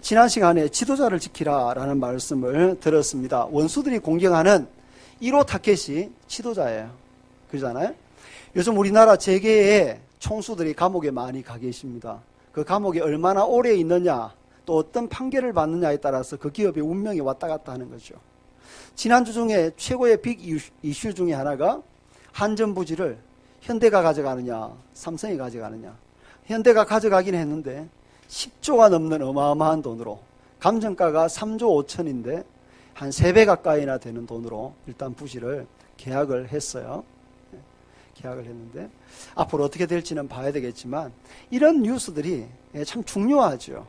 지난 시간에 지도자를 지키라라는 말씀을 들었습니다. 원수들이 공격하는 1호 타겟이 지도자예요. 그러잖아요. 요즘 우리나라 재계에 총수들이 감옥에 많이 가 계십니다. 그 감옥에 얼마나 오래 있느냐, 또 어떤 판결을 받느냐에 따라서 그 기업의 운명이 왔다 갔다 하는 거죠. 지난주 중에 최고의 빅 이슈 중에 하나가 한전부지를 현대가 가져가느냐, 삼성이 가져가느냐. 현대가 가져가긴 했는데 10조가 넘는 어마어마한 돈으로, 감정가가 3조 5천인데 한 3배 가까이나 되는 돈으로 일단 부지를 계약을 했어요. 계약을 했는데 앞으로 어떻게 될지는 봐야 되겠지만, 이런 뉴스들이 참 중요하죠.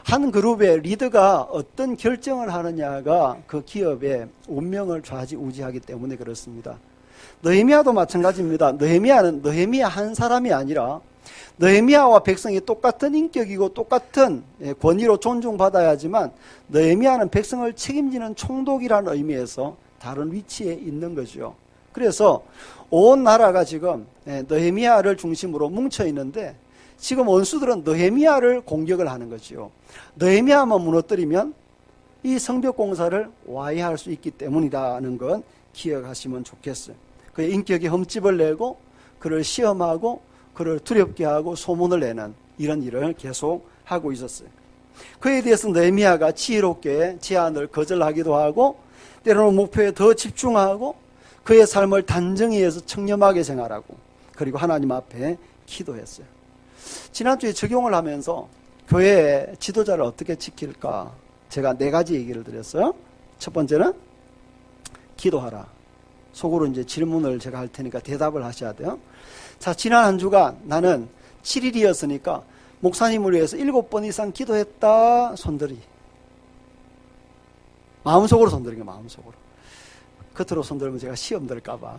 한 그룹의 리더가 어떤 결정을 하느냐가 그 기업의 운명을 좌지우지하기 때문에 그렇습니다. 느헤미야도 마찬가지입니다. 느헤미야는 느헤미야 한 사람이 아니라 느헤미야와 백성이 똑같은 인격이고 똑같은 권위로 존중받아야지만, 느헤미야는 백성을 책임지는 총독이라는 의미에서 다른 위치에 있는 거죠. 그래서 온 나라가 지금 느헤미야를 중심으로 뭉쳐 있는데, 지금 원수들은 느헤미야를 공격을 하는 거죠. 느헤미야만 무너뜨리면 이 성벽 공사를 와해할 수 있기 때문이라는 건 기억하시면 좋겠어요. 그의 인격에 흠집을 내고 그를 시험하고 그를 두렵게 하고 소문을 내는 이런 일을 계속 하고 있었어요. 그에 대해서 느헤미야가 지혜롭게 제안을 거절하기도 하고, 때로는 목표에 더 집중하고 그의 삶을 단정히해서 청렴하게 생활하고, 그리고 하나님 앞에 기도했어요. 지난주에 적용을 하면서 교회 지도자를 어떻게 지킬까, 제가 4가지 얘기를 드렸어요. 첫 번째는 기도하라. 속으로 이제 질문을 제가 할 테니까 대답을 하셔야 돼요. 자, 지난 한 주간 나는 7일이었으니까 목사님을 위해서 7번 이상 기도했다. 손들이. 마음속으로 손들는 게, 마음속으로. 겉으로 손들면 제가 시험 들까봐.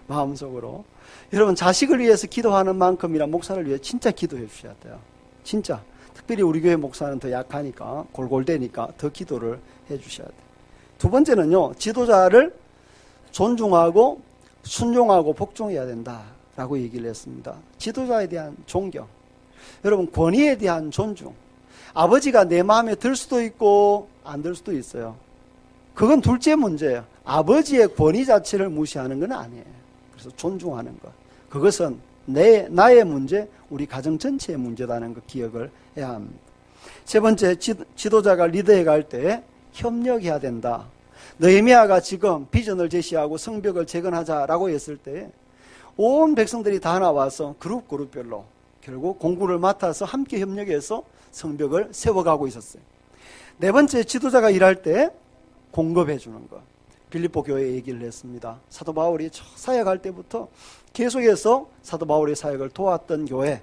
마음속으로. 여러분, 자식을 위해서 기도하는 만큼이나 목사를 위해 진짜 기도해 주셔야 돼요. 진짜. 특별히 우리 교회 목사는 더 약하니까, 골골대니까 더 기도를 해 주셔야 돼요. 두 번째는요, 지도자를 존중하고 순종하고 복종해야 된다라고 얘기를 했습니다. 지도자에 대한 존경, 여러분 권위에 대한 존중. 아버지가 내 마음에 들 수도 있고 안 들 수도 있어요. 그건 둘째 문제예요. 아버지의 권위 자체를 무시하는 건 아니에요. 그래서 존중하는 것, 그것은 나의 문제, 우리 가정 전체의 문제라는 것 기억을 해야 합니다. 세 번째, 지도자가 리더해 갈 때 협력해야 된다. 느헤미야가 지금 비전을 제시하고 성벽을 재건하자라고 했을 때 온 백성들이 다 나와서 그룹별로 결국 공구를 맡아서 함께 협력해서 성벽을 세워가고 있었어요. 네 번째, 지도자가 일할 때 공급해 주는 것. 빌립보 교회 얘기를 했습니다. 사도 바울이 사역할 때부터 계속해서 사도 바울의 사역을 도왔던 교회.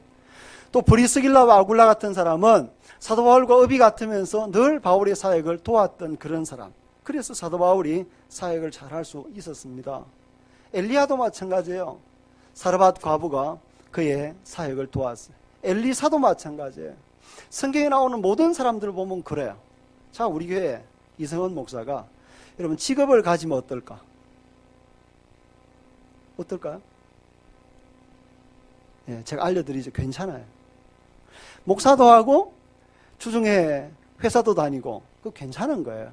또 브리스길라와 아굴라 같은 사람은 사도 바울과 업이 같으면서 늘 바울의 사역을 도왔던 그런 사람. 그래서 사도 바울이 사역을 잘할 수 있었습니다. 엘리야도 마찬가지예요. 사르밧 과부가 그의 사역을 도왔어요. 엘리사도 마찬가지예요. 성경에 나오는 모든 사람들을 보면 그래요. 자, 우리 교회 이성원 목사가 여러분 직업을 가지면 어떨까? 어떨까요? 예, 제가 알려드리죠. 괜찮아요. 목사도 하고 주중에 회사도 다니고 그거 괜찮은 거예요.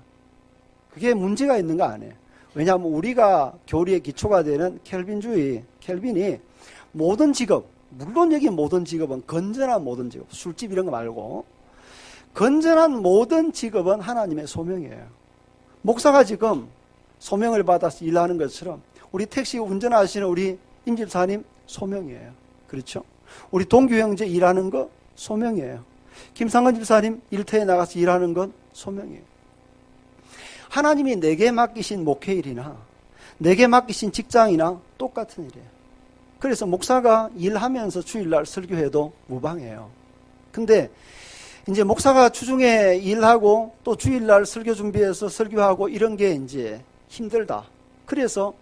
그게 문제가 있는 거 아니에요. 왜냐하면 우리가 교리의 기초가 되는 켈빈이 모든 직업, 물론 여기 모든 직업은 건전한 모든 직업, 술집 이런 거 말고 건전한 모든 직업은 하나님의 소명이에요. 목사가 지금 소명을 받아서 일하는 것처럼 우리 택시 운전하시는 우리 임집사님 소명이에요. 그렇죠? 우리 동규 형제 일하는 거 소명이에요. 김상건 집사님 일터에 나가서 일하는 건 소명이에요. 하나님이 내게 맡기신 목회일이나 내게 맡기신 직장이나 똑같은 일이에요. 그래서 목사가 일하면서 주일날 설교해도 무방해요. 근데 이제 목사가 주중에 일하고 또 주일날 설교 준비해서 설교하고 이런 게 이제 힘들다. 그래서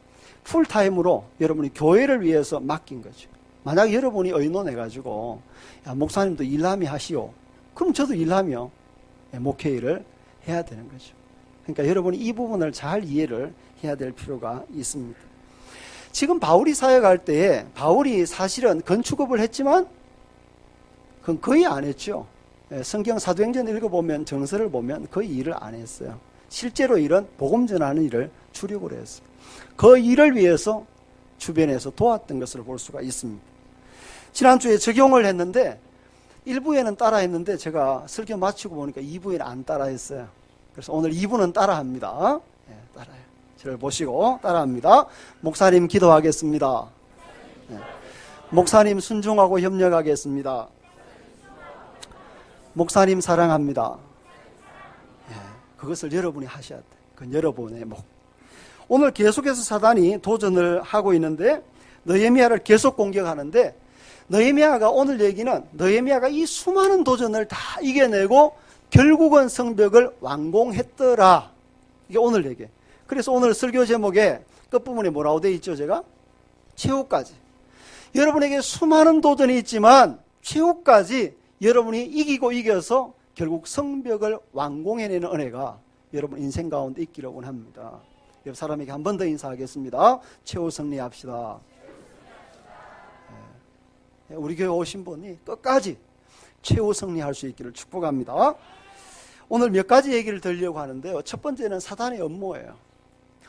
풀타임으로 여러분이 교회를 위해서 맡긴 거죠. 만약 여러분이 의논해가지고 야, 목사님도 일하며 하시오. 그럼 저도 일하며 목회일을 해야 되는 거죠. 그러니까 여러분이 이 부분을 잘 이해를 해야 될 필요가 있습니다. 지금 바울이 사역할 때에 바울이 사실은 건축업을 했지만 그건 거의 안 했죠. 성경 사도행전 읽어보면 정서를 보면 거의 일을 안 했어요. 실제로 일은 복음 전하는 일을 주력으로 했어요. 그 일을 위해서 주변에서 도왔던 것을 볼 수가 있습니다. 지난주에 적용을 했는데 1부에는 따라 했는데 제가 설교 마치고 보니까 2부에는 안 따라 했어요. 그래서 오늘 2부는 따라 합니다. 네, 따라요. 저를 보시고 따라 합니다. 목사님 기도하겠습니다. 네. 목사님 순종하고 협력하겠습니다. 목사님 사랑합니다. 네, 그것을 여러분이 하셔야 돼요. 그건 여러분의 목. 오늘 계속해서 사단이 도전을 하고 있는데 느헤미야를 계속 공격하는데 느헤미야가 오늘 얘기는 느헤미야가 이 수많은 도전을 다 이겨내고 결국은 성벽을 완공했더라. 이게 오늘 얘기. 그래서 오늘 설교 제목에 끝부분에 뭐라고 되어 있죠? 제가 최후까지. 여러분에게 수많은 도전이 있지만 최후까지 여러분이 이기고 이겨서 결국 성벽을 완공해내는 은혜가 여러분 인생 가운데 있기를 원합니다. 옆 사람에게 한 번 더 인사하겠습니다. 최후 승리합시다. 우리 교회 오신 분이 끝까지 최후 승리할 수 있기를 축복합니다. 오늘 몇 가지 얘기를 드리려고 하는데요. 첫 번째는 사단의 업무예요.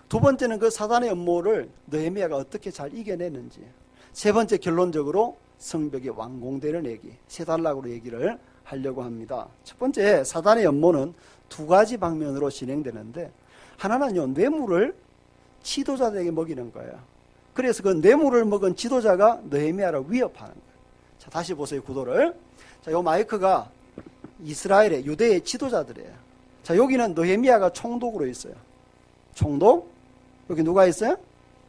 두 번째는 그 사단의 업무를 느헤미야가 어떻게 잘 이겨내는지. 세 번째 결론적으로 성벽이 완공되는 얘기, 세 단락으로 얘기를 하려고 합니다. 첫 번째 사단의 업무는 두 가지 방면으로 진행되는데 하나는요, 뇌물을 지도자들에게 먹이는 거예요. 그래서 그 뇌물을 먹은 지도자가 느헤미야를 위협하는 거예요. 자, 다시 보세요, 구도를. 자, 요 마이크가 이스라엘의 유대의 지도자들이에요. 자, 여기는 느헤미야가 총독으로 있어요. 총독. 여기 누가 있어요?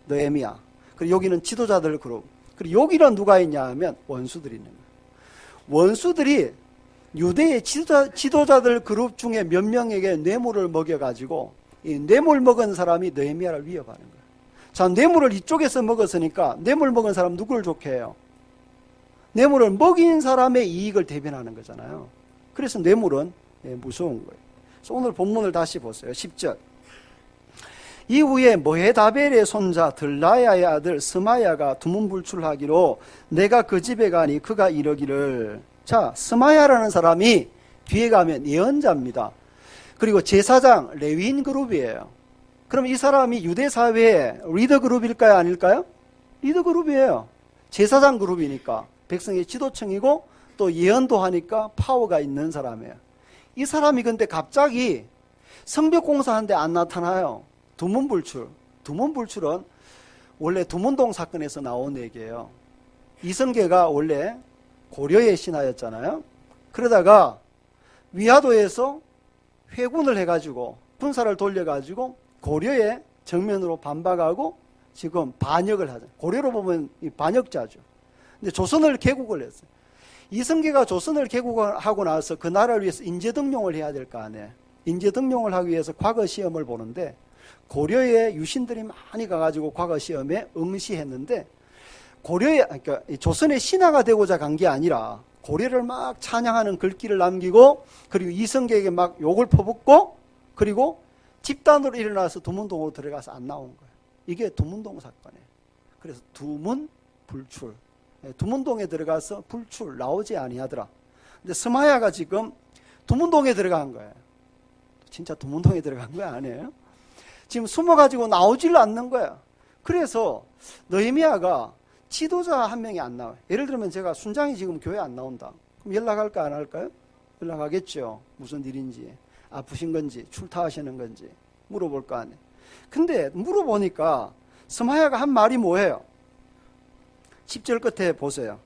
느헤미야. 그리고 여기는 지도자들 그룹. 그리고 여기는 누가 있냐 하면 원수들이 있는 거예요. 원수들이 유대의 지도자들 그룹 중에 몇 명에게 뇌물을 먹여가지고 이 뇌물 먹은 사람이 느헤미야를 위협하는 거예요. 자, 뇌물을 이쪽에서 먹었으니까 뇌물 먹은 사람 누구를 좋게 해요? 뇌물을 먹인 사람의 이익을 대변하는 거잖아요. 그래서 뇌물은 무서운 거예요. 그래서 오늘 본문을 다시 보세요. 10절. 이후에 모헤다벨의 손자 들라야의 아들 스마야가 두문불출하기로 내가 그 집에 가니 그가 이러기를. 자, 스마야라는 사람이 뒤에 가면 예언자입니다. 그리고 제사장 레위인 그룹이에요. 그럼 이 사람이 유대 사회의 리더 그룹일까요, 아닐까요? 리더 그룹이에요. 제사장 그룹이니까 백성의 지도층이고 또 예언도 하니까 파워가 있는 사람이에요. 이 사람이 근데 갑자기 성벽 공사하는데 안 나타나요. 두문불출. 두문불출은 원래 두문동 사건에서 나온 얘기예요. 이성계가 원래 고려의 신하였잖아요. 그러다가 위화도에서 회군을 해가지고 군사를 돌려가지고 고려의 정면으로 반박하고 지금 반역을 하죠. 고려로 보면 반역자죠. 근데 조선을 개국을 했어요. 이성계가 조선을 개국하고 나서 그 나라를 위해서 인재등용을 해야 될 거 아니에요. 인재등용을 하기 위해서 과거 시험을 보는데 고려의 유신들이 많이 가가지고 과거 시험에 응시했는데 그러니까 조선의 신하가 되고자 간 게 아니라 고려를 막 찬양하는 글귀를 남기고 그리고 이성계에게 막 욕을 퍼붓고 그리고 집단으로 일어나서 두문동으로 들어가서 안 나온 거예요. 이게 두문동 사건이에요. 그래서 두문불출. 두문동에 들어가서 불출 나오지 아니하더라. 근데 스마야가 지금 두문동에 들어간 거예요. 진짜 두문동에 들어간 거 아니에요? 지금 숨어가지고 나오질 않는 거야. 그래서 느헤미야가 지도자 한 명이 안 나와요. 예를 들면 제가 순장이 지금 교회 안 나온다. 그럼 연락할까 안 할까요? 연락하겠죠. 무슨 일인지, 아프신 건지, 출타하시는 건지 물어볼 거 아니에요. 근데 물어보니까 스마야가 한 말이 뭐예요? 10절 끝에 보세요.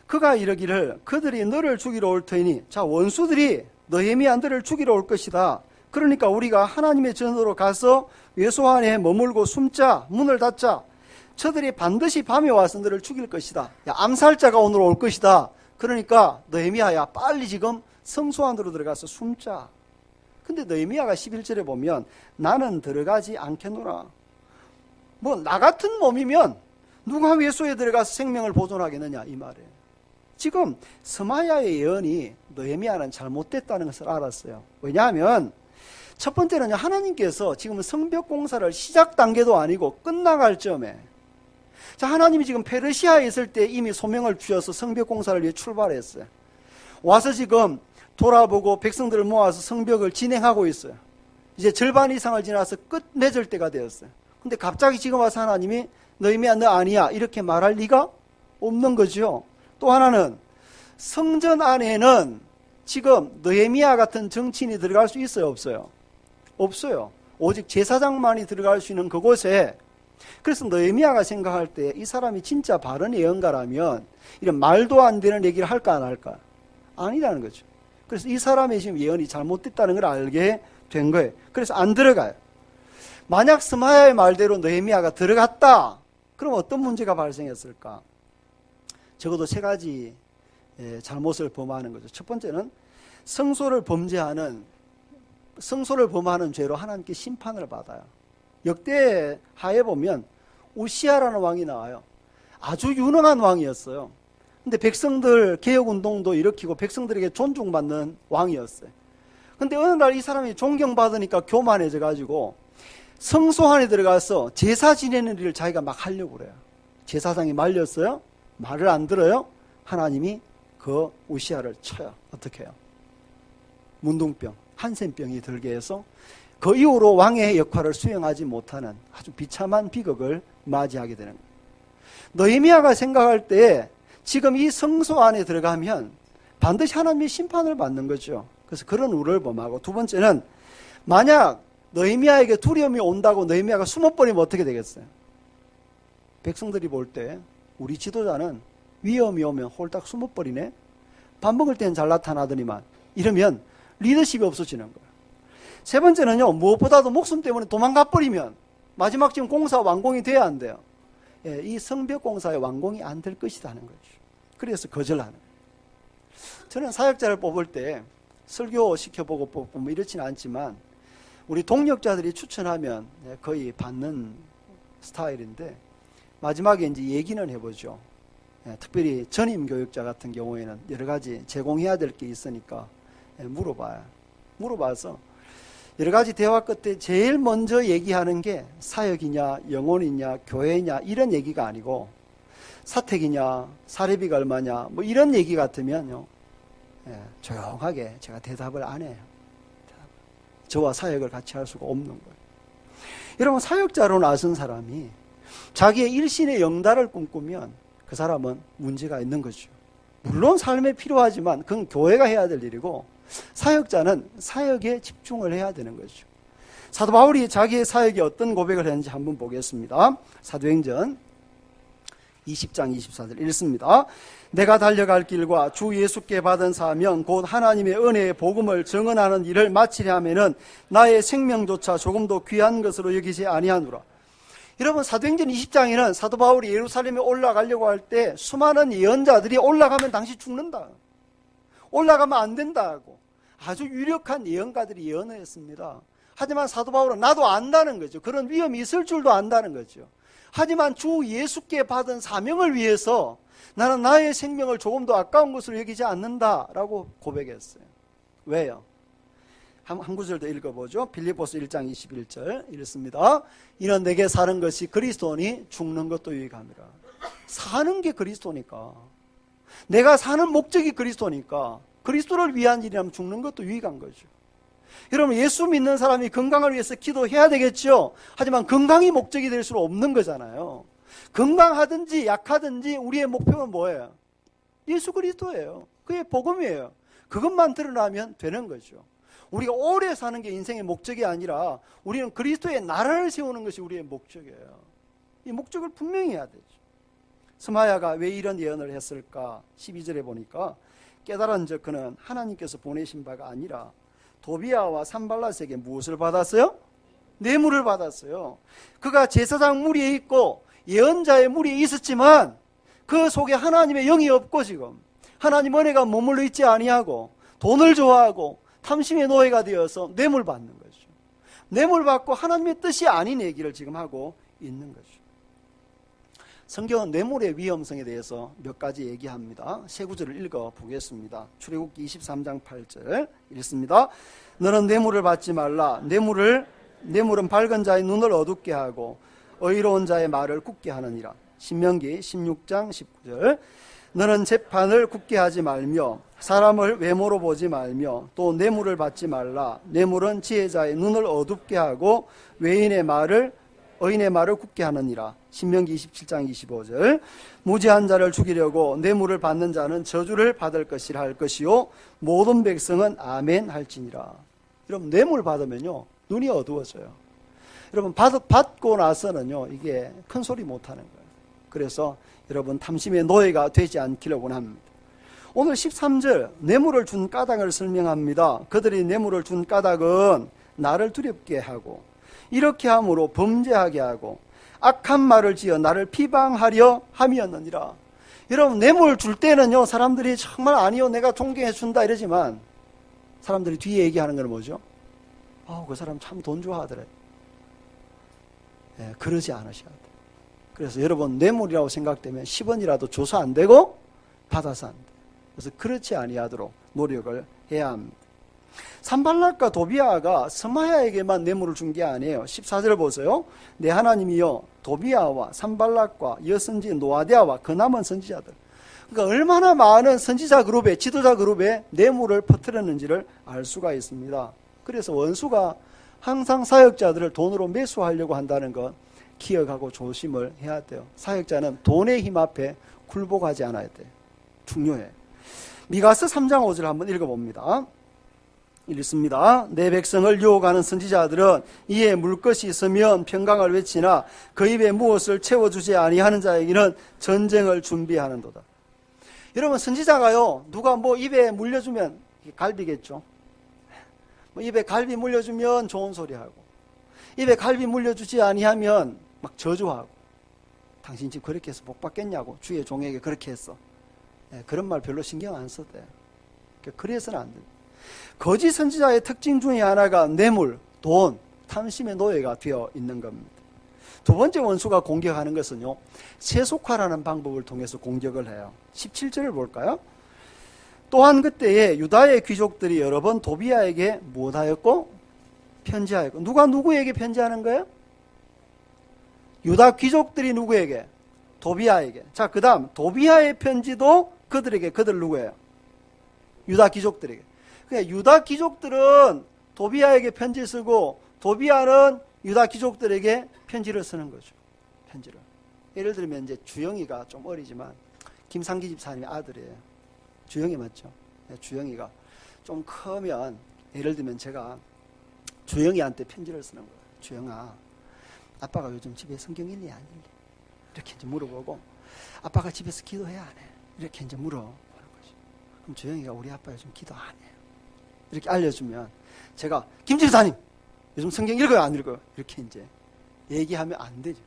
그가 이러기를 그들이 너를 죽이러 올 터이니, 자, 원수들이 느헤미야 너를 죽이러 올 것이다. 그러니까 우리가 하나님의 전으로 가서 외소 안에 머물고 숨자, 문을 닫자. 저들이 반드시 밤에 와서 너를 죽일 것이다. 야, 암살자가 오늘 올 것이다. 그러니까 느헤미야야 빨리 지금 성소 안으로 들어가서 숨자. 근데 느헤미야가 11절에 보면 나는 들어가지 않겠노라. 뭐 나 같은 몸이면 누가 외소에 들어가서 생명을 보존하겠느냐 이 말이에요. 지금 스마야의 예언이 느헤미야는 잘못됐다는 것을 알았어요. 왜냐하면 첫 번째는 하나님께서 지금 성벽 공사를 시작 단계도 아니고 끝나갈 점에, 자, 하나님이 지금 페르시아에 있을 때 이미 소명을 주셔서 성벽 공사를 위해 출발했어요. 와서 지금 돌아보고 백성들을 모아서 성벽을 진행하고 있어요. 이제 절반 이상을 지나서 끝 맺을 때가 되었어요. 근데 갑자기 지금 와서 하나님이 너희미야 너 아니야 이렇게 말할 리가 없는 거죠. 또 하나는 성전 안에는 지금 느헤미야 같은 정치인이 들어갈 수 있어요 없어요? 없어요. 오직 제사장만이 들어갈 수 있는 그곳에, 그래서 느헤미야가 생각할 때 이 사람이 진짜 바른 예언가라면 이런 말도 안 되는 얘기를 할까 안 할까? 아니라는 거죠. 그래서 이 사람의 지금 예언이 잘못됐다는 걸 알게 된 거예요. 그래서 안 들어가요. 만약 스마야의 말대로 느헤미야가 들어갔다, 그럼 어떤 문제가 발생했을까? 적어도 세 가지 잘못을 범하는 거죠. 첫 번째는 성소를 범하는 죄로 하나님께 심판을 받아요. 역대 하에 보면 우시아라는 왕이 나와요. 아주 유능한 왕이었어요. 근데 백성들 개혁운동도 일으키고 백성들에게 존중받는 왕이었어요. 근데 어느 날 이 사람이 존경받으니까 교만해져 가지고 성소 안에 들어가서 제사 지내는 일을 자기가 막 하려고 그래요. 제사장이 말렸어요. 말을 안 들어요. 하나님이 그 우시아를 쳐요. 어떻게 해요? 문둥병, 한센병이 들게 해서 그 이후로 왕의 역할을 수행하지 못하는 아주 비참한 비극을 맞이하게 되는 거예요. 느헤미야가 생각할 때 지금 이 성소 안에 들어가면 반드시 하나님의 심판을 받는 거죠. 그래서 그런 우려를 범하고, 두 번째는 만약 느헤미야에게 두려움이 온다고 느헤미야가 숨어버리면 어떻게 되겠어요? 백성들이 볼 때 우리 지도자는 위험이 오면 홀딱 숨어버리네, 밥 먹을 때는 잘 나타나더니만, 이러면 리더십이 없어지는 거예요. 세 번째는요, 무엇보다도 목숨 때문에 도망가 버리면 마지막 지금 공사 완공이 돼야 안 돼요. 이 성벽 공사의 완공이 안 될 것이라는 거죠. 그래서 거절하는 거예요. 저는 사역자를 뽑을 때 설교 시켜보고 뽑고 뭐 이렇지는 않지만 우리 동력자들이 추천하면 거의 받는 스타일인데, 마지막에 이제 얘기는 해보죠. 특별히 전임 교육자 같은 경우에는 여러 가지 제공해야 될 게 있으니까 물어봐요. 물어봐서 여러 가지 대화 끝에 제일 먼저 얘기하는 게 사역이냐, 영혼이냐, 교회냐 이런 얘기가 아니고 사택이냐, 사례비가 얼마냐 뭐 이런 얘기 같으면요, 조용하게 제가 대답을 안 해요. 저와 사역을 같이 할 수가 없는 거예요. 여러분, 사역자로 나선 사람이 자기의 일신의 영달을 꿈꾸면 그 사람은 문제가 있는 거죠. 물론 삶에 필요하지만 그건 교회가 해야 될 일이고, 사역자는 사역에 집중을 해야 되는 거죠. 사도 바울이 자기의 사역에 어떤 고백을 했는지 한번 보겠습니다. 사도행전 20장 24절 읽습니다. 내가 달려갈 길과 주 예수께 받은 사명 곧 하나님의 은혜의 복음을 증언하는 일을 마치려 하면은 나의 생명조차 조금도 귀한 것으로 여기지 아니하노라. 여러분, 사도행전 20장에는 사도 바울이 예루살렘에 올라가려고 할 때 수많은 예언자들이 올라가면 당신 죽는다, 올라가면 안 된다고 아주 유력한 예언가들이 예언을 했습니다. 하지만 사도 바울은 나도 안다는 거죠. 그런 위험이 있을 줄도 안다는 거죠. 하지만 주 예수께 받은 사명을 위해서 나는 나의 생명을 조금도 아까운 것으로 여기지 않는다라고 고백했어요. 왜요? 한 구절 더 읽어보죠. 빌립보서 1장 21절 읽습니다. 이는 내게 사는 것이 그리스도니 죽는 것도 유익함이라. 사는 게 그리스도니까, 내가 사는 목적이 그리스도니까 그리스도를 위한 일이라면 죽는 것도 유익한 거죠. 여러분, 예수 믿는 사람이 건강을 위해서 기도해야 되겠죠. 하지만 건강이 목적이 될 수는 없는 거잖아요. 건강하든지 약하든지 우리의 목표는 뭐예요? 예수 그리스도예요. 그게 복음이에요. 그것만 드러나면 되는 거죠. 우리가 오래 사는 게 인생의 목적이 아니라 우리는 그리스도의 나라를 세우는 것이 우리의 목적이에요. 이 목적을 분명히 해야 되죠. 스마야가 왜 이런 예언을 했을까? 12절에 보니까 깨달은 적 그는 하나님께서 보내신 바가 아니라 도비아와 산발랏에게 무엇을 받았어요? 뇌물을 받았어요. 그가 제사장 무리에 있고 예언자의 무리에 있었지만 그 속에 하나님의 영이 없고 지금 하나님 은혜가 머물러 있지 아니하고 돈을 좋아하고 탐심의 노예가 되어서 뇌물 받는 거죠. 뇌물 받고 하나님의 뜻이 아닌 얘기를 지금 하고 있는 거죠. 성경은 뇌물의 위험성에 대해서 몇 가지 얘기합니다. 세 구절을 읽어보겠습니다. 출애굽기 23장 8절 읽습니다. 너는 뇌물을 받지 말라. 뇌물은 밝은 자의 눈을 어둡게 하고 의로운 자의 말을 굳게 하느니라. 신명기 16장 19절 너는 재판을 굳게 하지 말며 사람을 외모로 보지 말며 또 뇌물을 받지 말라. 뇌물은 지혜자의 눈을 어둡게 하고 의인의 말을 굳게 하느니라. 신명기 27장 25절. 무지한 자를 죽이려고 뇌물을 받는 자는 저주를 받을 것이라 할 것이요 모든 백성은 아멘 할지니라. 여러분, 뇌물 받으면요 눈이 어두워져요. 여러분, 받고 나서는요 이게 큰 소리 못하는 거예요. 그래서 여러분, 탐심의 노예가 되지 않기를 원합니다. 오늘 13절 뇌물을 준 까닭을 설명합니다. 그들이 뇌물을 준 까닭은 나를 두렵게 하고 이렇게 함으로 범죄하게 하고 악한 말을 지어 나를 비방하려 함이었느니라. 여러분, 뇌물 줄 때는요 사람들이 정말 아니요 내가 존경해 준다 이러지만 사람들이 뒤에 얘기하는 건 뭐죠? 그 사람 참 돈 좋아하더래. 그러지 않으셔야 돼요. 그래서 여러분, 뇌물이라고 생각되면 10원이라도 줘서 안 되고 받아서 안 돼요. 그래서 그렇지 아니하도록 노력을 해야 합니다. 산발락과 도비아가 스마야에게만 뇌물을 준 게 아니에요. 14절 보세요. 내 하나님이여 도비아와 산발락과 여선지 노아디아와 그 남은 선지자들. 그러니까 얼마나 많은 선지자 그룹에, 지도자 그룹에 뇌물을 퍼뜨렸는지를 알 수가 있습니다. 그래서 원수가 항상 사역자들을 돈으로 매수하려고 한다는 것 기억하고 조심을 해야 돼요. 사역자는 돈의 힘 앞에 굴복하지 않아야 돼요. 중요해. 미가서 3장 5절 한번 읽어봅니다. 읽습니다. 내 백성을 유혹하는 선지자들은 이에 물 것이 있으면 평강을 외치나 그 입에 무엇을 채워주지 아니하는 자에게는 전쟁을 준비하는도다. 여러분, 선지자가요 누가 입에 물려주면 갈비겠죠. 입에 갈비 물려주면 좋은 소리하고 입에 갈비 물려주지 아니하면 막 저주하고 당신 집 그렇게 해서 복 받겠냐고 주의 종에게 그렇게 했어. 그런 말 별로 신경 안 써도 돼요. 그래서는 안 돼요. 거짓 선지자의 특징 중에 하나가 뇌물, 돈, 탐심의 노예가 되어 있는 겁니다. 두 번째 원수가 공격하는 것은요 세속화라는 방법을 통해서 공격을 해요. 17절을 볼까요? 또한 그때에 유다의 귀족들이 여러 번 도비아에게 무엇하였고? 편지하였고. 누가 누구에게 편지하는 거예요? 유다 귀족들이 누구에게? 도비아에게. 자, 그 다음 도비아의 편지도 그들에게. 그들 누구예요? 유다 귀족들에게. 그러니까 유다 귀족들은 도비아에게 편지를 쓰고 도비아는 유다 귀족들에게 편지를 쓰는 거죠. 편지를. 예를 들면 이제 주영이가 좀 어리지만 김상기 집사님의 아들이에요. 주영이 맞죠? 주영이가 좀 크면 예를 들면 제가 주영이한테 편지를 쓰는 거예요. 주영아, 아빠가 요즘 집에 성경 읽니 안 읽니? 이렇게 이제 물어보고 아빠가 집에서 기도해 안 해? 이렇게 이제 물어보는 거죠. 그럼 주영이가 우리 아빠 요즘 기도 안 해요. 이렇게 알려주면 제가 김집사님 요즘 성경 읽어요 안 읽어요? 이렇게 이제 얘기하면 안 되죠.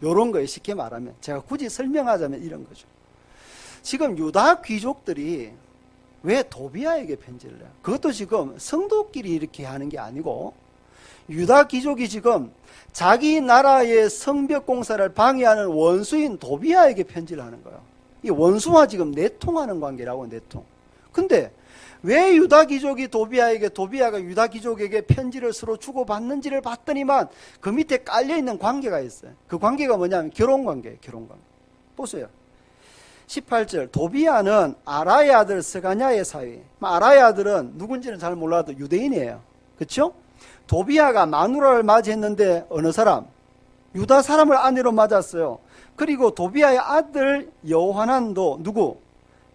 요런 거에 쉽게 말하면 제가 굳이 설명하자면 이런 거죠. 지금 유다 귀족들이 왜 도비아에게 편지를 해요? 그것도 지금 성도끼리 이렇게 하는 게 아니고 유다 귀족이 지금 자기 나라의 성벽 공사를 방해하는 원수인 도비아에게 편지를 하는 거예요. 이 원수와 지금 내통하는 관계라고. 내통. 근데 왜 유다 귀족이 도비아에게, 도비아가 유다 귀족에게 편지를 서로 주고받는지를 봤더니만 그 밑에 깔려있는 관계가 있어요. 그 관계가 뭐냐면 결혼관계예요. 결혼관계. 보세요. 18절 도비아는 아라의 아들 스가냐의 사위. 아라의 아들은 누군지는 잘 몰라도 유대인이에요. 그렇죠? 도비아가 마누라를 맞이했는데 어느 사람? 유다 사람을 아내로 맞았어요. 그리고 도비아의 아들 여호하난도 누구?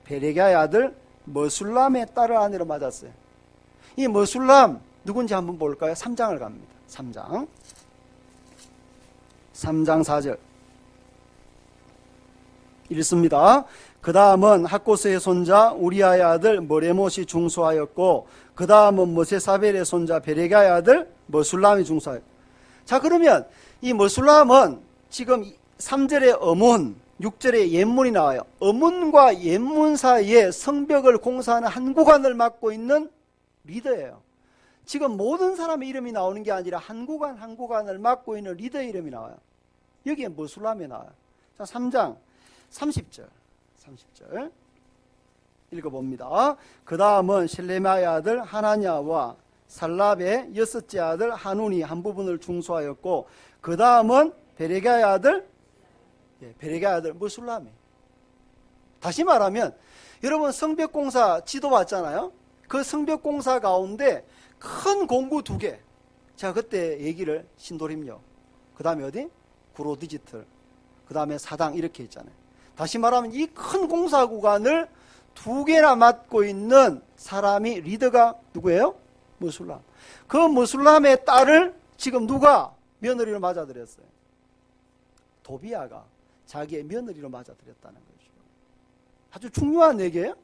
베레가의 아들 머술람의 딸을 아내로 맞았어요. 이 머술람 누군지 한번 볼까요? 3장을 갑니다. 3장 4절 읽습니다. 그 다음은 학고스의 손자 우리아의 아들 머레못이 중수하였고 그 다음은 머세사벨의 손자 베레가의 아들 머술람이 중수하였고. 자, 그러면 이 머술람은 지금 3절에 어문 6절에 옛문이 나와요. 어문과 옛문 사이에 성벽을 공사하는 한 구간을 맡고 있는 리더예요. 지금 모든 사람의 이름이 나오는 게 아니라 한 구간 한 구간을 맡고 있는 리더의 이름이 나와요. 여기에 머술람이 나와요. 자, 3장 30절 읽어봅니다. 그 다음은 셀레마의 아들 하나냐와 살랍의 여섯째 아들 하눈이 한 부분을 중수하였고 그 다음은 베레가의 아들 머술람이. 다시 말하면 여러분 성벽공사 지도 봤잖아요. 그 성벽공사 가운데 큰 공구 2개. 제가 그때 얘기를 신도림역, 그 다음에 어디? 구로 디지털, 그 다음에 사당 이렇게 있잖아요. 다시 말하면 이 큰 공사 구간을 2개나 맡고 있는 사람이 리더가 누구예요? 머술람. 그 머술람의 딸을 지금 누가 며느리로 맞아들였어요? 도비아가 자기의 며느리로 맞아들였다는 거죠. 아주 중요한 얘기예요.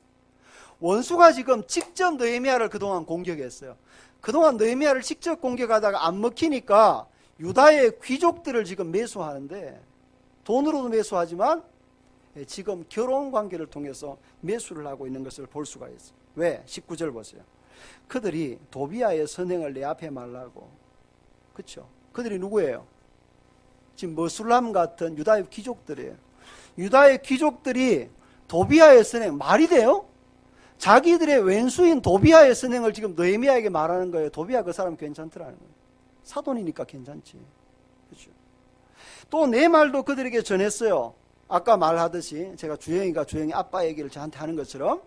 원수가 지금 직접 느헤미야를 그동안 공격했어요. 그동안 느헤미야를 직접 공격하다가 안 먹히니까 유다의 귀족들을 지금 매수하는데, 돈으로도 매수하지만 지금 결혼 관계를 통해서 매수를 하고 있는 것을 볼 수가 있어요. 왜? 19절 보세요. 그들이 도비아의 선행을 내 앞에 말라고. 그렇죠? 그들이 누구예요? 지금 머술람 같은 유다의 귀족들이에요. 유다의 귀족들이 도비아의 선행, 말이 돼요? 자기들의 왼수인 도비아의 선행을 지금 느헤미야에게 말하는 거예요. 도비아 그 사람 괜찮더라는 거예요. 사돈이니까 괜찮지. 그렇죠? 또 내 말도 그들에게 전했어요. 아까 말하듯이 제가 주영이 아빠 얘기를 저한테 하는 것처럼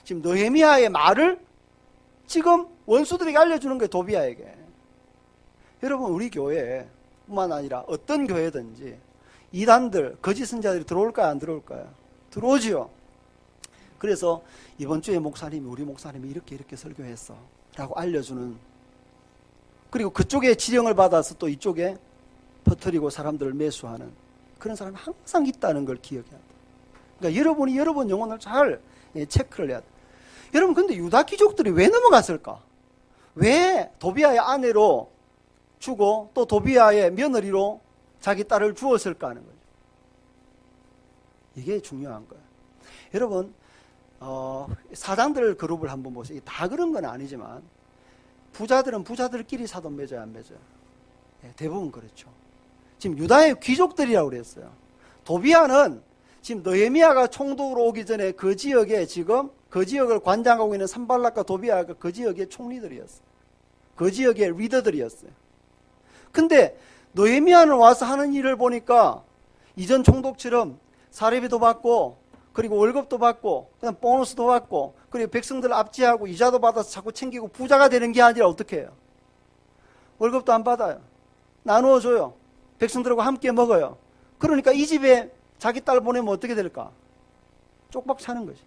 지금 느헤미야의 말을 지금 원수들에게 알려주는 거예요. 도비아에게. 여러분 우리 교회뿐만 아니라 어떤 교회든지 이단들, 거짓 선자들이 들어올까요? 안 들어올까요? 들어오지요. 그래서 이번 주에 우리 목사님이 이렇게 설교했어 라고 알려주는, 그리고 그쪽에 지령을 받아서 또 이쪽에 퍼뜨리고 사람들을 매수하는 그런 사람이 항상 있다는 걸 기억해야 돼. 그러니까 여러분이 여러분 영혼을 잘 체크를 해야 돼. 여러분 근데 유다 귀족들이 왜 넘어갔을까? 왜 도비아의 아내로 주고 또 도비아의 며느리로 자기 딸을 주었을까 하는 거죠. 이게 중요한 거예요. 여러분 사장들 그룹을 한번 보세요. 다 그런 건 아니지만 부자들은 부자들끼리 사돈 맺어야 안 맺어요? 대부분 그렇죠. 지금 유다의 귀족들이라고 그랬어요. 도비아는 지금 느헤미야가 총독으로 오기 전에 그 지역에 지금 그 지역을 관장하고 있는 산발락과 도비아가 그 지역의 총리들이었어요. 그 지역의 리더들이었어요. 근데 느헤미야는 와서 하는 일을 보니까 이전 총독처럼 사례비도 받고 그리고 월급도 받고 그다음 보너스도 받고 그리고 백성들 압제하고 이자도 받아서 자꾸 챙기고 부자가 되는 게 아니라 어떻게 해요? 월급도 안 받아요. 나누어 줘요. 백성들하고 함께 먹어요. 그러니까 이 집에 자기 딸 보내면 어떻게 될까? 쪽박 차는 거지.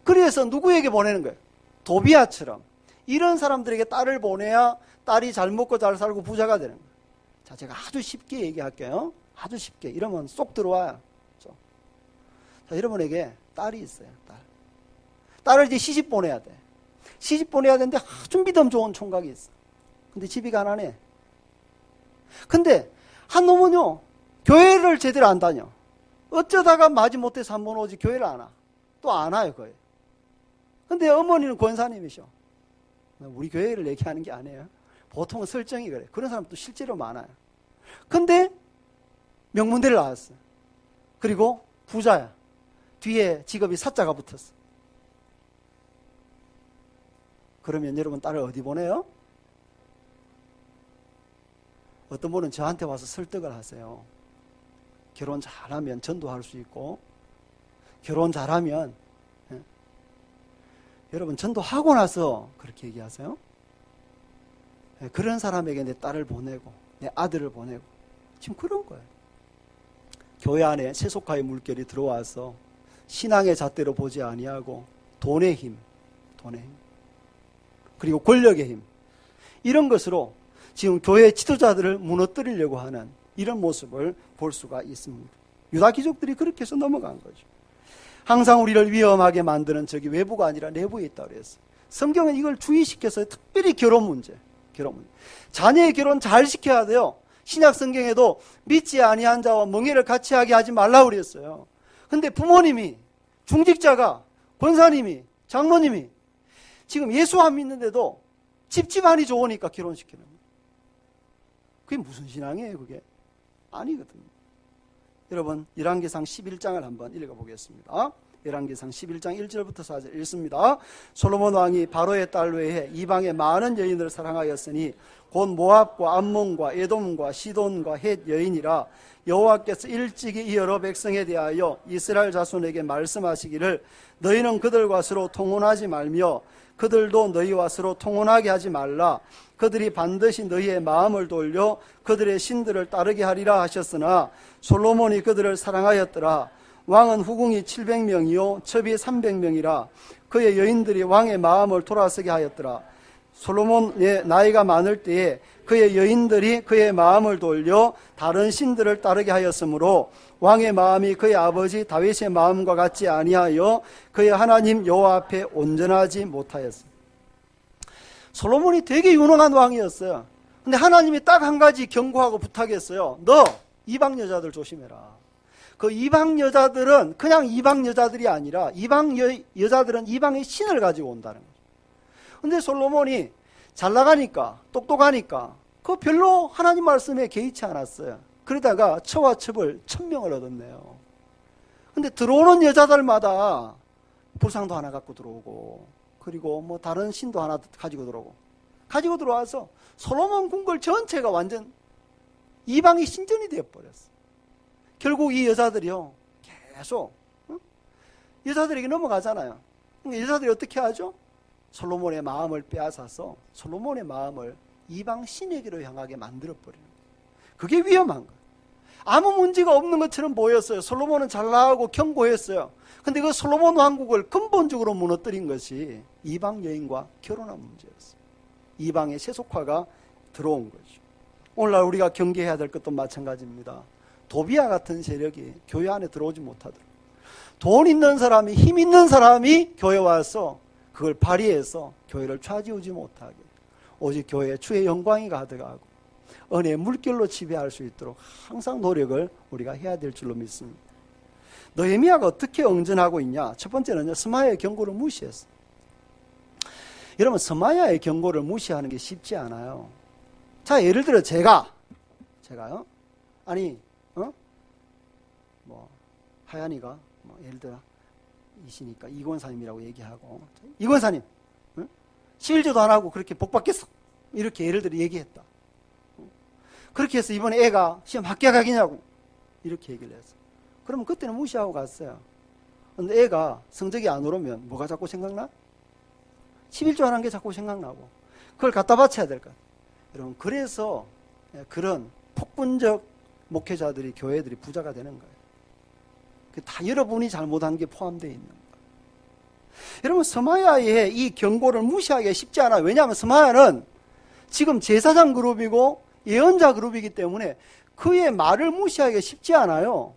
그래서 누구에게 보내는 거예요? 도비아처럼 이런 사람들에게 딸을 보내야 딸이 잘 먹고 잘 살고 부자가 되는 거예요. 자, 제가 아주 쉽게 얘기할게요. 아주 쉽게. 이러면 쏙 들어와요. 자, 여러분에게 딸이 있어요. 딸을 이제 시집 보내야 돼. 시집 보내야 되는데 아주 믿음 좋은 총각이 있어. 근데 집이 가난해. 근데 한 놈은요 교회를 제대로 안 다녀. 어쩌다가 마지못해서 한 번 오지 교회를 안 와. 또 안 와요 거의. 근데 어머니는 권사님이셔. 우리 교회를 얘기하는 게 아니에요. 보통은 설정이 그래. 그런 사람도 실제로 많아요. 근데 명문대를 나왔어. 그리고 부자야. 뒤에 직업이 사자가 붙었어. 그러면 여러분 딸을 어디 보내요? 어떤 분은 저한테 와서 설득을 하세요. 결혼 잘하면 전도할 수 있고 결혼 잘하면 여러분 전도하고 나서 그렇게 얘기하세요. 그런 사람에게 내 딸을 보내고 내 아들을 보내고 지금 그런 거예요. 교회 안에 세속화의 물결이 들어와서 신앙의 잣대로 보지 아니하고 돈의 힘 그리고 권력의 힘 이런 것으로 지금 교회 지도자들을 무너뜨리려고 하는 이런 모습을 볼 수가 있습니다. 유다 귀족들이 그렇게 해서 넘어간 거죠. 항상 우리를 위험하게 만드는 적이 외부가 아니라 내부에 있다고 그랬어요. 성경은 이걸 주의시켜서 특별히 결혼 문제. 자녀의 결혼 잘 시켜야 돼요. 신약 성경에도 믿지 아니한 자와 멍에를 같이 하게 하지 말라고 그랬어요. 근데 부모님이, 중직자가, 권사님이, 장로님이 지금 예수 안 믿는데도 집집안이 좋으니까 결혼시키는 거예요. 그게 무슨 신앙이에요 그게? 아니거든요. 여러분 열왕기상 11장을 한번 읽어보겠습니다. 열왕기상 11장 1절부터 4절 읽습니다. 솔로몬 왕이 바로의 딸 외에 이방의 많은 여인을 사랑하였으니 곧 모압과 암몬과 에돔과 시돈과 헷 여인이라. 여호와께서 일찍이 이 여러 백성에 대하여 이스라엘 자손에게 말씀하시기를 너희는 그들과 서로 통혼하지 말며 그들도 너희와 서로 통혼하게 하지 말라. 그들이 반드시 너희의 마음을 돌려 그들의 신들을 따르게 하리라 하셨으나 솔로몬이 그들을 사랑하였더라. 왕은 후궁이 700명이요 첩이 300명이라. 그의 여인들이 왕의 마음을 돌아서게 하였더라. 솔로몬의 나이가 많을 때에 그의 여인들이 그의 마음을 돌려 다른 신들을 따르게 하였으므로 왕의 마음이 그의 아버지 다윗의 마음과 같지 아니하여 그의 하나님 여호와 앞에 온전하지 못하였습니다. 솔로몬이 되게 유능한 왕이었어요. 근데 하나님이 딱 한 가지 경고하고 부탁했어요. 너 이방 여자들 조심해라. 그 이방 여자들은 그냥 이방 여자들이 아니라 이방 여자들은 이방의 신을 가지고 온다는 거죠. 근데 솔로몬이 잘 나가니까 똑똑하니까 그 별로 하나님 말씀에 개의치 않았어요. 그러다가 처와 첩을 1000명을 얻었네요. 근데 들어오는 여자들마다 불상도 하나 갖고 들어오고 그리고 뭐 다른 신도 하나 가지고 들어와서 솔로몬 궁궐 전체가 완전 이방의 신전이 되어버렸어. 결국 이 여자들이요 계속 여자들에게 넘어가잖아요. 여자들이 어떻게 하죠? 솔로몬의 마음을 빼앗아서 솔로몬의 마음을 이방 신에게로 향하게 만들어버리는 거예요. 그게 위험한 거예요. 아무 문제가 없는 것처럼 보였어요. 솔로몬은 잘 나가고 견고했어요. 근데 그 솔로몬 왕국을 근본적으로 무너뜨린 것이 이방 여인과 결혼한 문제였어요. 이방의 세속화가 들어온 거죠. 오늘날 우리가 경계해야 될 것도 마찬가지입니다. 도비아 같은 세력이 교회 안에 들어오지 못하도록 돈 있는 사람이 힘 있는 사람이 교회 와서 그걸 발휘해서 교회를 좌지우지 못하게 오직 교회에 주의 영광이 가득하고 은혜의 물결로 지배할 수 있도록 항상 노력을 우리가 해야 될 줄로 믿습니다. 느헤미야가 어떻게 응전하고 있냐? 첫 번째는요, 스마야의 경고를 무시했어. 여러분, 스마야의 경고를 무시하는 게 쉽지 않아요. 자, 예를 들어 제가요, 아니, 하얀이가 예를 들어 이시니까 이권사님이라고 얘기하고, 이권사님 11조도 안 하고 그렇게 복 받겠어, 이렇게 예를 들어 얘기했다. 그렇게 해서 이번에 애가 시험 합격하겠냐고 이렇게 얘기를 했어. 그러면 그때는 무시하고 갔어요. 근데 애가 성적이 안 오르면 뭐가 자꾸 생각나? 11조 하는 게 자꾸 생각나고 그걸 갖다 바쳐야 될 것 같아요. 여러분, 그래서 그런 폭군적 목회자들이, 교회들이 부자가 되는 거예요. 다 여러분이 잘못한 게 포함되어 있는 거예요. 여러분, 스마야의 이 경고를 무시하기가 쉽지 않아요. 왜냐하면 스마야는 지금 제사장 그룹이고 예언자 그룹이기 때문에 그의 말을 무시하기가 쉽지 않아요.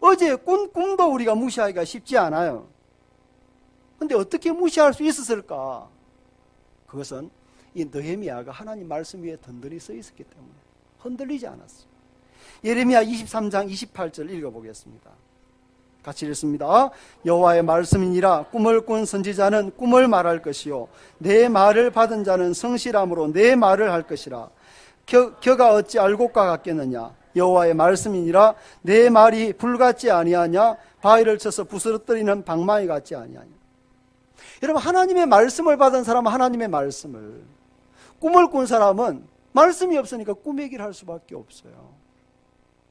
어제 꾼 꿈도 우리가 무시하기가 쉽지 않아요. 근데 어떻게 무시할 수 있었을까? 그것은 이 느헤미야가 하나님 말씀 위에 든든히 서 있었기 때문에 흔들리지 않았어요. 예레미야 23장 28절 읽어보겠습니다. 같이 읽습니다. 여호와의 말씀이니라. 꿈을 꾼 선지자는 꿈을 말할 것이요 내 말을 받은 자는 성실함으로 내 말을 할 것이라. 겨가 어찌 알곡과 같겠느냐? 여호와의 말씀이니라. 내 말이 불 같지 아니하냐? 바위를 쳐서 부스러뜨리는 방망이 같지 아니하냐? 여러분, 하나님의 말씀을 받은 사람은 하나님의 말씀을, 꿈을 꾼 사람은 말씀이 없으니까 꿈 얘기를 할 수밖에 없어요.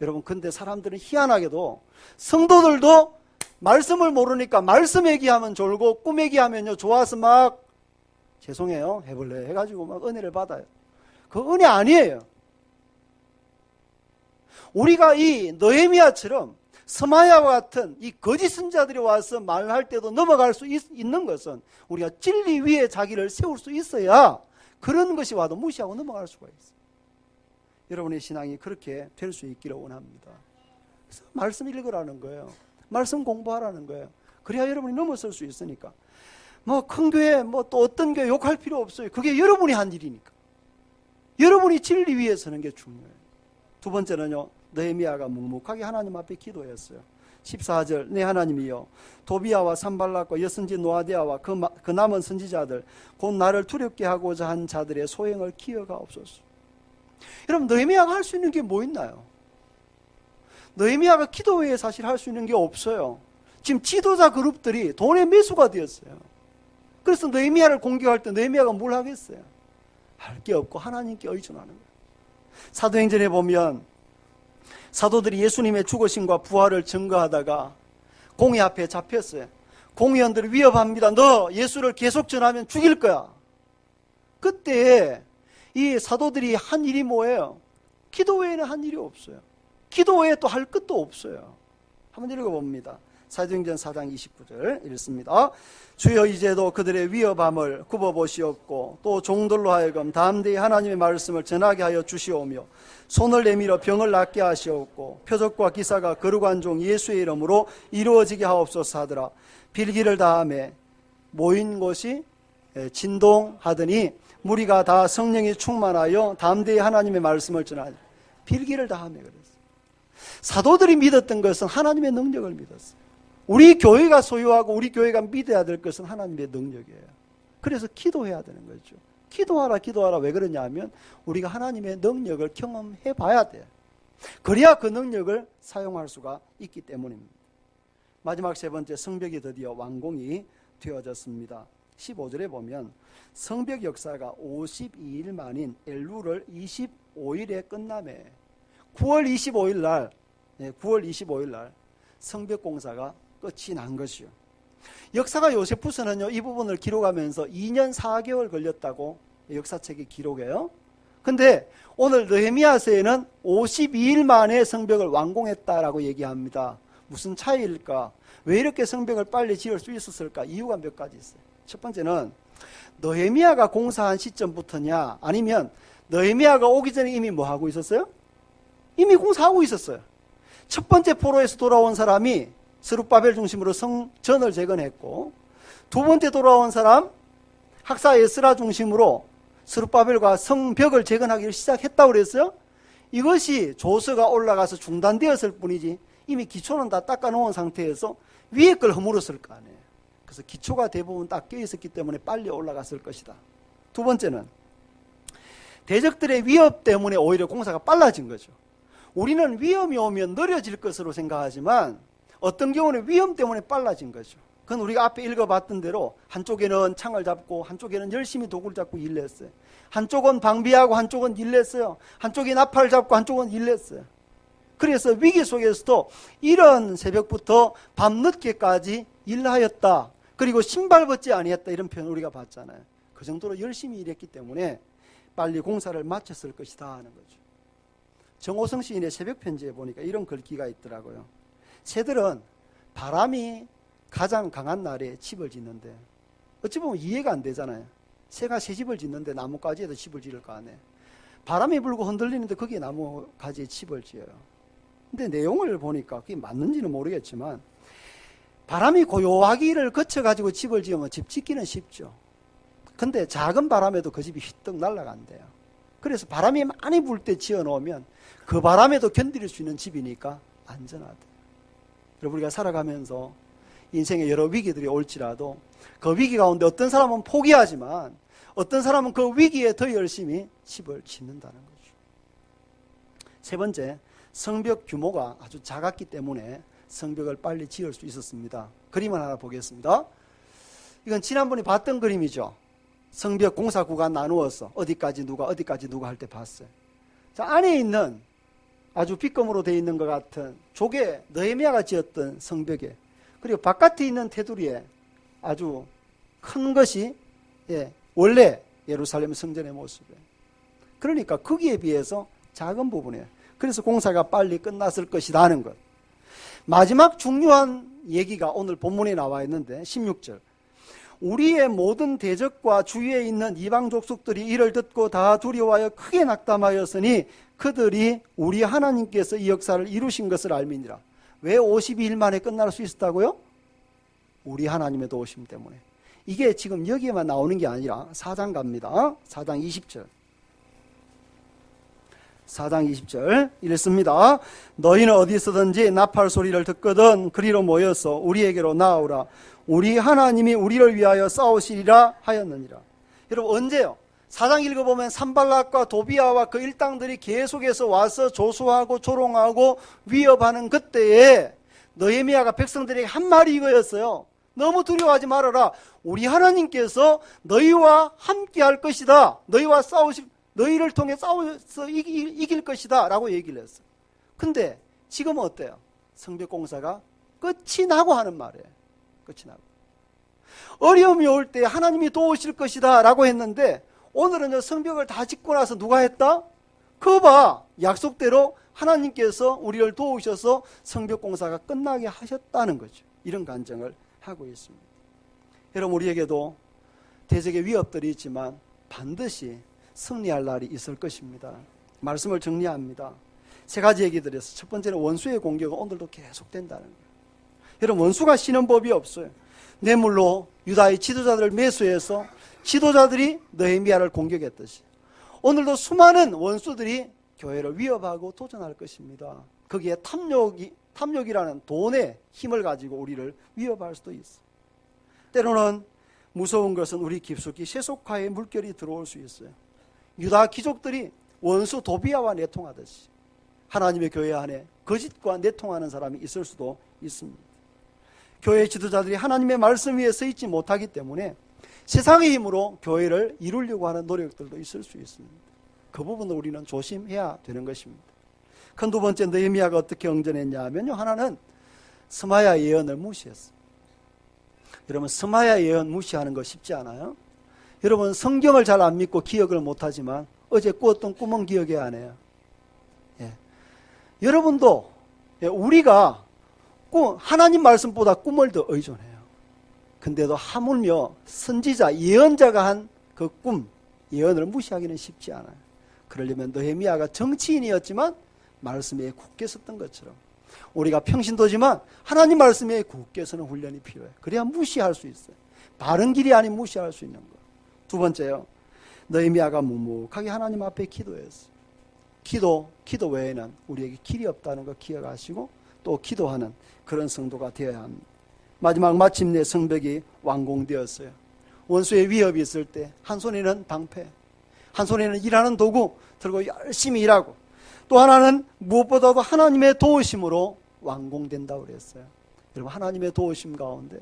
여러분, 근데 사람들은 희한하게도, 성도들도 말씀을 모르니까 말씀 얘기하면 졸고 꿈 얘기하면요 좋아서 막 죄송해요 해볼래 해가지고 막 은혜를 받아요. 그 은혜 아니에요. 우리가 이 느헤미야처럼 스마야와 같은 이 거짓 선지자들이 와서 말할 때도 넘어갈 수 있는 것은 우리가 진리 위에 자기를 세울 수 있어야 그런 것이 와도 무시하고 넘어갈 수가 있어요. 여러분의 신앙이 그렇게 될 수 있기를 원합니다. 그래서 말씀 읽으라는 거예요. 말씀 공부하라는 거예요. 그래야 여러분이 넘어설 수 있으니까. 뭐 큰 교회, 뭐 또 어떤 교회 욕할 필요 없어요. 그게 여러분이 한 일이니까. 여러분이 진리 위에 서는 게 중요해요. 두 번째는요, 느헤미야가 묵묵하게 하나님 앞에 기도했어요. 14절, 내 하나님이여, 도비야와 산발락과 여선지 노아디아와 그 남은 선지자들, 곧 나를 두렵게 하고자 한 자들의 소행을 기억하옵소서. 여러분, 느헤미야가 할 수 있는 게 뭐 있나요? 느헤미야가 기도 외에 사실 할 수 있는 게 없어요. 지금 지도자 그룹들이 돈의 매수가 되었어요. 그래서 느헤미야를 공격할 때 느헤미야가 뭘 하겠어요? 할 게 없고 하나님께 의존하는 거예요. 사도행전에 보면 사도들이 예수님의 죽으심과 부활을 증거하다가 공회 앞에 잡혔어요. 공회원들이 위협합니다. 너 예수를 계속 전하면 죽일 거야. 그때 이 사도들이 한 일이 뭐예요? 기도 외에는 한 일이 없어요. 기도 외에 또 할 것도 없어요. 한번 읽어봅니다. 사도행전 4장 29절 읽습니다. 주여 이제도 그들의 위협함을 굽어보시옵고 또 종들로 하여금 담대히 하나님의 말씀을 전하게 하여 주시오며 손을 내밀어 병을 낫게 하시옵고 표적과 기사가 거룩한 종 예수의 이름으로 이루어지게 하옵소서 하더라. 빌기를 다하매 모인 곳이 진동하더니 무리가 다 성령이 충만하여 담대히 하나님의 말씀을 전하니 빌기를 다하매 그랬어요. 사도들이 믿었던 것은 하나님의 능력을 믿었어요. 우리 교회가 소유하고 우리 교회가 믿어야 될 것은 하나님의 능력이에요. 그래서 기도해야 되는 거죠. 기도하라 왜 그러냐 하면 우리가 하나님의 능력을 경험해 봐야 돼요. 그래야 그 능력을 사용할 수가 있기 때문입니다. 마지막 세 번째, 성벽이 드디어 완공이 되어졌습니다. 15절에 보면 성벽 역사가 52일 만인 엘룰을 25일에 끝남에 9월 25일 날 성벽 공사가 끝이 난 것이요. 역사가 요세푸스는요, 이 부분을 기록하면서 2년 4개월 걸렸다고 역사책이 기록해요. 근데 오늘 느헤미야서에는 52일 만에 성벽을 완공했다라고 얘기합니다. 무슨 차이일까? 왜 이렇게 성벽을 빨리 지을 수 있었을까? 이유가 몇 가지 있어요. 첫 번째는 느헤미야가 공사한 시점부터냐, 아니면 느헤미야가 오기 전에 이미 뭐 하고 있었어요? 이미 공사하고 있었어요. 첫 번째 포로에서 돌아온 사람이 스룹바벨 중심으로 성전을 재건했고, 두 번째 돌아온 사람 학사 에스라 중심으로 스룹바벨과 성벽을 재건하기를 시작했다고 그랬어요. 이것이 조서가 올라가서 중단되었을 뿐이지 이미 기초는 다 닦아놓은 상태에서 위에 걸 허물었을 거 아니에요. 그래서 기초가 대부분 닦여 있었기 때문에 빨리 올라갔을 것이다. 두 번째는 대적들의 위협 때문에 오히려 공사가 빨라진 거죠. 우리는 위험이 오면 느려질 것으로 생각하지만 어떤 경우는 위험 때문에 빨라진 거죠. 그건 우리가 앞에 읽어봤던 대로 한쪽에는 창을 잡고 한쪽에는 열심히 도구를 잡고 일을 했어요. 한쪽은 방비하고 한쪽은 일을 했어요. 한쪽이 나팔을 잡고 한쪽은 일을 했어요. 그래서 위기 속에서도 이런 새벽부터 밤늦게까지 일하였다. 그리고 신발 벗지 아니했다. 이런 표현을 우리가 봤잖아요. 그 정도로 열심히 일했기 때문에 빨리 공사를 마쳤을 것이다 하는 거죠. 정호성 시인의 새벽 편지에 보니까 이런 글귀가 있더라고요. 새들은 바람이 가장 강한 날에 집을 짓는데, 어찌 보면 이해가 안 되잖아요. 새가 새 집을 짓는데 나뭇가지에도 집을 지을 거 아니에요. 바람이 불고 흔들리는데 거기에 나뭇가지에 집을 지어요. 근데 내용을 보니까 그게 맞는지는 모르겠지만 바람이 고요하기를 거쳐가지고 집을 지으면 집 짓기는 쉽죠. 근데 작은 바람에도 그 집이 휘떡 날아간대요. 그래서 바람이 많이 불 때 지어놓으면 그 바람에도 견딜 수 있는 집이니까 안전하대요. 여러분, 우리가 살아가면서 인생에 여러 위기들이 올지라도 그 위기 가운데 어떤 사람은 포기하지만 어떤 사람은 그 위기에 더 열심히 집을 짓는다는 거죠. 세 번째, 성벽 규모가 아주 작았기 때문에 성벽을 빨리 지을 수 있었습니다. 그림을 하나 보겠습니다. 이건 지난번에 봤던 그림이죠. 성벽 공사 구간 나누어서 어디까지 누가 할 때 봤어요. 자, 안에 있는 아주 빗금으로 되어 있는 것 같은 조개, 느헤미야가 지었던 성벽에, 그리고 바깥에 있는 테두리에 아주 큰 것이 원래 예루살렘 성전의 모습이에요. 그러니까 거기에 비해서 작은 부분이에요. 그래서 공사가 빨리 끝났을 것이다 하는 것. 마지막 중요한 얘기가 오늘 본문에 나와 있는데 16절. 우리의 모든 대적과 주위에 있는 이방 족속들이 이를 듣고 다 두려워하여 크게 낙담하였으니 그들이 우리 하나님께서 이 역사를 이루신 것을 알미니라. 왜 52일 만에 끝날 수 있었다고요? 우리 하나님의 도우심 때문에. 이게 지금 여기에만 나오는 게 아니라 4장 갑니다. 4장 20절. 4장 20절 읽습니다. 너희는 어디서든지 나팔 소리를 듣거든 그리로 모여서 우리에게로 나오라. 우리 하나님이 우리를 위하여 싸우시리라 하였느니라. 여러분, 언제요? 4장 읽어보면 산발락과 도비아와 그 일당들이 계속해서 와서 조수하고 조롱하고 위협하는 그때에 느헤미야가 백성들에게 한 말이 이거였어요. 너무 두려워하지 말아라. 우리 하나님께서 너희와 함께 할 것이다. 너희를 통해 싸워서 이길 것이다. 라고 얘기를 했어요. 근데 지금은 어때요? 성벽공사가 끝이 나고 하는 말이에요. 끝이 나고. 어려움이 올 때 하나님이 도우실 것이다. 라고 했는데 오늘은 성벽을 다 짓고 나서 누가 했다? 그거 봐. 약속대로 하나님께서 우리를 도우셔서 성벽공사가 끝나게 하셨다는 거죠. 이런 간증을 하고 있습니다. 여러분, 우리에게도 대적의 위협들이 있지만 반드시 승리할 날이 있을 것입니다. 말씀을 정리합니다. 세 가지 얘기 드렸어요. 첫 번째는 원수의 공격은 오늘도 계속된다는 거예요. 여러분, 원수가 쉬는 법이 없어요. 뇌물로 유다의 지도자들을 매수해서 지도자들이 느헤미야를 공격했듯이 오늘도 수많은 원수들이 교회를 위협하고 도전할 것입니다. 거기에 탐욕이라는 돈의 힘을 가지고 우리를 위협할 수도 있어. 때로는 무서운 것은 우리 깊숙이 세속화의 물결이 들어올 수 있어요. 유다 귀족들이 원수 도비아와 내통하듯이 하나님의 교회 안에 거짓과 내통하는 사람이 있을 수도 있습니다. 교회 지도자들이 하나님의 말씀 위에 서 있지 못하기 때문에 세상의 힘으로 교회를 이루려고 하는 노력들도 있을 수 있습니다. 그 부분을 우리는 조심해야 되는 것입니다. 큰 두 번째, 느헤미야가 어떻게 응전했냐 하면요, 하나는 스마야 예언을 무시했어요. 여러분, 스마야 예언 무시하는 거 쉽지 않아요? 여러분, 성경을 잘 안 믿고 기억을 못하지만 어제 꾸었던 꿈은 기억이 안 해요. 예. 여러분도 우리가 하나님 말씀보다 꿈을 더 의존해요. 근데도 하물며 선지자, 예언자가 한 그 꿈, 예언을 무시하기는 쉽지 않아요. 그러려면 느헤미야가 정치인이었지만 말씀에 굳게 섰던 것처럼 우리가 평신도지만 하나님 말씀에 굳게 서는 훈련이 필요해요. 그래야 무시할 수 있어요. 바른 길이 아닌 무시할 수 있는 것. 두 번째요, 느헤미야가 묵묵하게 하나님 앞에 기도했어요. 기도 외에는 우리에게 길이 없다는 거 기억하시고 또 기도하는 그런 성도가 되어야 합니다. 마침내 성벽이 완공되었어요. 원수의 위협이 있을 때 한 손에는 방패, 한 손에는 일하는 도구 들고 열심히 일하고, 또 하나는 무엇보다도 하나님의 도우심으로 완공된다고 그랬어요. 여러분, 하나님의 도우심 가운데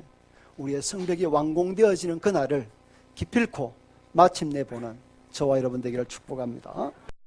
우리의 성벽이 완공되어지는 그날을 기필코 마침내 보는 저와 여러분 되기를 축복합니다.